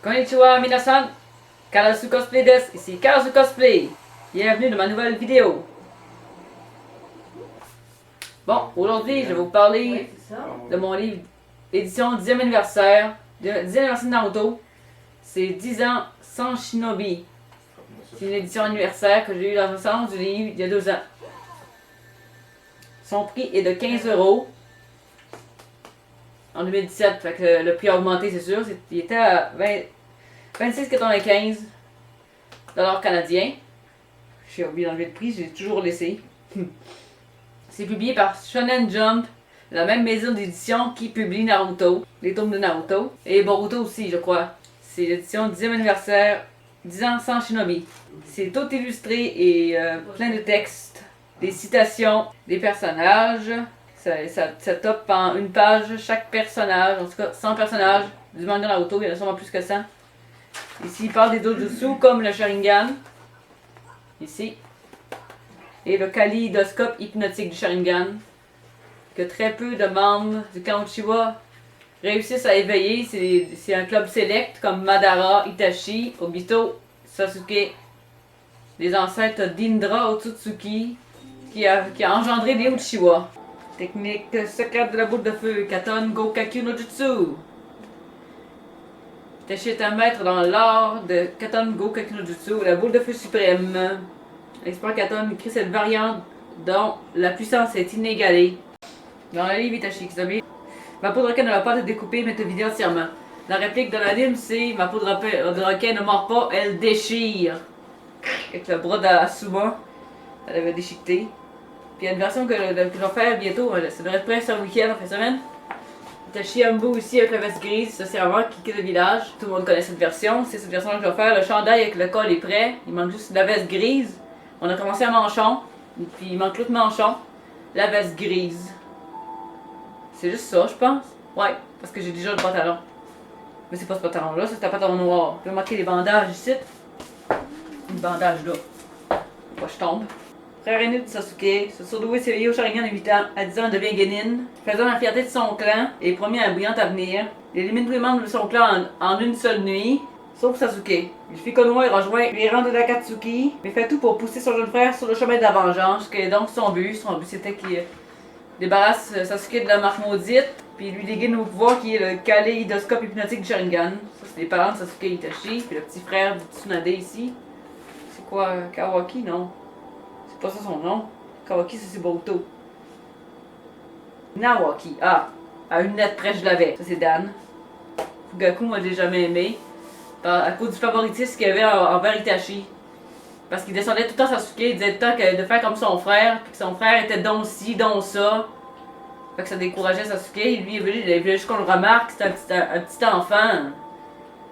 Konnichiwa minasan, Karasu Cosplay desu, ici Karasu Cosplay. Bienvenue dans ma nouvelle vidéo. Bon, aujourd'hui je vais vous parler de mon livre édition 10e anniversaire, 10e anniversaire de Naruto. C'est 10 ans sans Shinobi. C'est une édition anniversaire que j'ai eue dans le salon du livre il y a 2 ans. Son prix est de 15 € en 2017, fait que le prix a augmenté, c'est sûr. Il était à 26,95 $ canadiens. J'ai oublié d'enlever le prix, j'ai toujours laissé. C'est publié par Shonen Jump, la même maison d'édition qui publie Naruto, les tomes de Naruto. Et Boruto aussi, je crois. C'est l'édition 10e anniversaire, 10 ans sans Shinobi. C'est tout illustré et plein de textes, des citations, des personnages. Ça top en une page chaque personnage, en tout cas 100 personnages du manga Naruto, il y en a sûrement plus que 100. Ici, il parle des dojutsu comme le Sharingan. Ici. Et le kaléidoscope hypnotique du Sharingan. Que très peu de membres du clan Uchiwa réussissent à éveiller. C'est un club select comme Madara, Itachi, Obito, Sasuke. Les ancêtres d'Indra Otsutsuki qui a engendré les Uchiwa. Technique secrète de la boule de feu, Katon Gokaku no Jutsu. Itachi est un maître dans l'art de Katon Gokaku no Jutsu, la boule de feu suprême. L'expert Katon écrit cette variante dont la puissance est inégalée. Dans le livre Itachi Kisame, ma peau de requin ne va pas te découper mais te vider entièrement. La réplique de l'anime c'est ma peau de requin ne mord pas, elle déchire. Avec le bras d'Asuma, elle avait déchiqueté. Puis il y a une version que je vais faire bientôt, ça devrait être prêt ce week-end, en fin de semaine. Itachi Ambu ici avec la veste grise, ça c'est vraiment qui quitte le village. Tout le monde connaît cette version, c'est cette version que je vais faire. Le chandail avec le col est prêt, il manque juste la veste grise. On a commencé à manchon, puis il manque l'autre manchon, la veste grise. C'est juste ça, je pense. Ouais, parce que j'ai déjà le pantalon. Mais c'est pas ce pantalon-là, c'est un pantalon noir. Je vais marquer les bandages ici. Les bandages là. Faut pas que je tombe. Frère aîné de Sasuke, se surdoué s'éveiller au Sharingan à 8 ans, à 10 ans devient Genin, faisant la fierté de son clan et promis un brillant avenir. Il élimine tous les membres de son clan en une seule nuit, sauf Sasuke. Il fit Konoha et rejoint les rangs de l'Akatsuki, mais fait tout pour pousser son jeune frère sur le chemin de la vengeance, quel est donc son but. Son but c'était qu'il débarrasse Sasuke de la marque maudite, puis lui léguer nos pouvoirs qui est le kaléidoscope hypnotique du Sharingan. Ça c'est les parents de Sasuke Itachi, puis le petit frère du Tsunade ici. C'est quoi, Kawaki? Non. C'est pas ça son nom. Kawaki, ça c'est Boruto. Nawaki. Ah, à une lettre près, je l'avais. Ça c'est Dan. Fugaku, moi je l'ai jamais aimé. À cause du favoritisme qu'il y avait envers Itachi. Parce qu'il descendait tout le temps Sasuke, il disait tout le temps de faire comme son frère, puis que son frère était donc ci, donc ça. Fait que ça décourageait Sasuke. Lui, il voulait juste qu'on le remarque, c'était un petit enfant.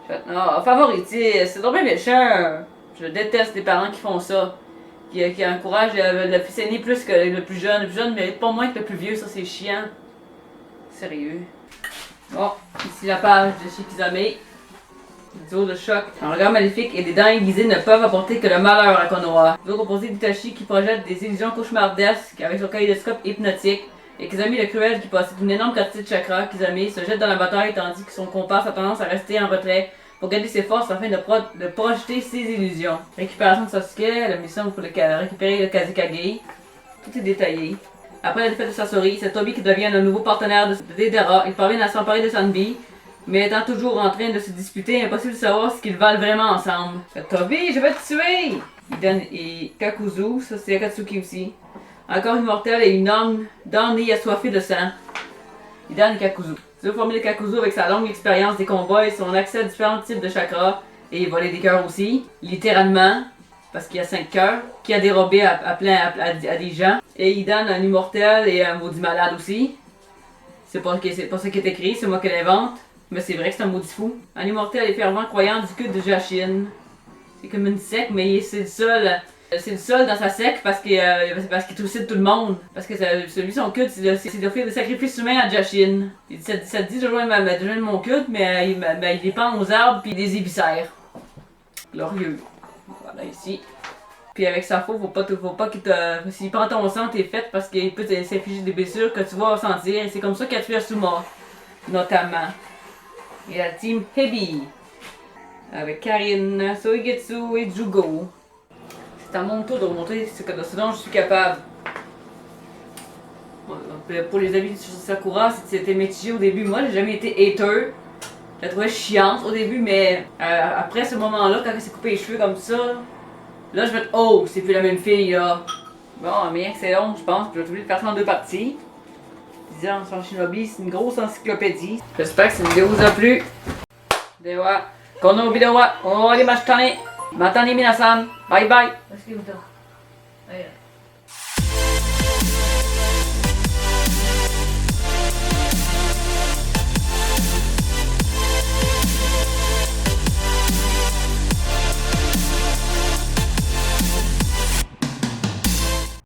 Je fais, non, favoritisme, c'est donc bien méchant. Je déteste les parents qui font ça. Qui encourage le fils aîné plus que le plus jeune. Le plus jeune mérite pas moins que le plus vieux, ça c'est chiant. Sérieux. Bon, ici la page de Shikizame. Duo de choc. Un regard maléfique et des dents aiguisées ne peuvent apporter que le malheur à Konoha. Duo composé d'Itachi qui projette des illusions cauchemardesques avec son kaléidoscope hypnotique. Et Kizami le cruel qui possède une énorme quantité de chakra. Kizami se jette dans la bataille tandis que son comparse a tendance à rester en retrait pour garder ses forces afin de projeter ses illusions. Récupération de Sasuke, la mission pour récupérer le Kazekage. Tout est détaillé. Après la défaite de Sasori, c'est Tobi qui devient le nouveau partenaire de Deidara. Il parvient à s'emparer de Sanbi, mais étant toujours en train de se disputer, impossible de savoir ce qu'ils valent vraiment ensemble. Tobi, je vais te tuer! Iden et Kakuzu, ça c'est Akatsuki aussi. Encore immortel et une âme damnée et assoiffée de sang. Iden et Kakuzu. Il veut former le Kakuzu avec sa longue expérience des combats et son accès à différents types de chakras. Et voler des cœurs aussi, littéralement, parce qu'il y a 5 cœurs, qui a dérobé à des gens. Et il donne un immortel et un maudit malade aussi. C'est pas ça qui est écrit, c'est moi qui l'invente. Mais c'est vrai que c'est un maudit fou. Un immortel et fervent croyant du culte de Jashin. C'est comme une secte, mais c'est le seul. C'est le seul dans sa secte parce qu'il trucide tout le monde. Parce que celui son culte, c'est d'offrir des sacrifices humains à Jashin. Ça te dit de rejoindre mon culte, mais il les pend aux arbres puis des éviscère. Glorieux. Voilà ici. Puis avec sa faux, faut pas qu'il te. S'il prend ton sang, t'es fait parce qu'il peut s'infliger des blessures que tu vas sentir. Et c'est comme ça qu'il a tué Asuma. Notamment. et la team Hebi. Avec Karine, Soigetsu et Jugo. C'est à mon tour de remonter ce dont je suis capable. Pour les avis sur Sakura, c'était mitigé au début. Moi, j'ai jamais été hater. Je la trouvais chiante au début, mais après ce moment-là, quand elle s'est coupé les cheveux comme ça, là, je me dis, oh, c'est plus la même fille, là. Bon, mais excellent, je pense. Je vais être obligé de faire ça en 2 parties. Disons, son Shinobi, c'est une grosse encyclopédie. J'espère que cette vidéo vous a plu. Dewa, このビデオは終わりましたね。またね皆さん。バイバイ。